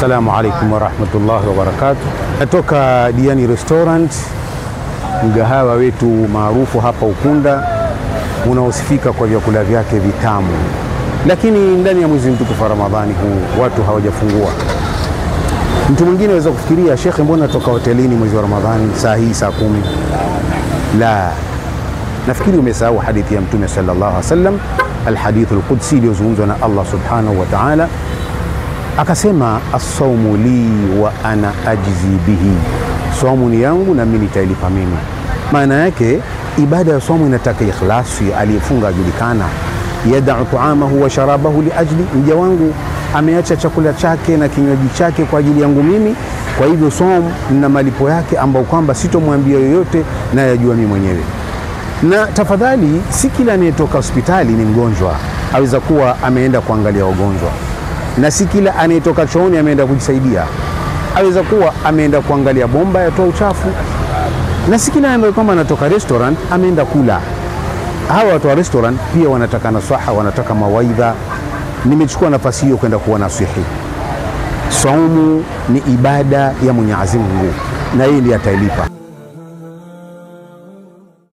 Assalamu alaikum wa rahmatullahi wa barakatuh. Natoka Diani Restaurant, mgahawa wetu maarufu hapa Ukunda, unaosifika kwa vyakula vyake vitamu. Lakini ndani ya mwezi mtukufu wa Ramadhani huu watu hawajafungua. Mtu mwingine anaweza kufikiria, Sheikh, mbona toka hotelini mwezi wa Ramadhani saa hii saa 10? La, nafikiri umesahau hadithi ya Mtume sallallahu alaihi wasallam, alhadithul qudsi iliyozungumzwa na Allah subhanahu wa ta'ala. Akasema, as-sawmu li wa ana ajzi bihi, saumu ni yangu na mimi nitailipa mimi. Maana yake ibada ya saumu inataka ikhlasi, aliyefunga ajulikana. Yad'u ta'amahu wa sharabahu li ajli, mja wangu ameacha chakula chake na kinywaji chake kwa ajili yangu mimi. Kwa hivyo saumu na malipo yake ambao kwamba sitomwambia yoyote na yajua mimi mwenyewe. Na tafadhali, si kila anayetoka hospitali ni mgonjwa, aweza kuwa ameenda kuangalia wagonjwa. Na si kila anayetoka chooni ameenda kujisaidia, aweza kuwa ameenda kuangalia bomba yatoa uchafu. Na si kila ambaye kwamba anatoka restaurant ameenda kula. Hawa watu wa restaurant pia wanataka nasaha, wanataka mawaidha. Nimechukua nafasi hiyo kwenda kuwa nasihi. Saumu ni ibada ya Mwenyezi Mungu na yeye ndiye atailipa.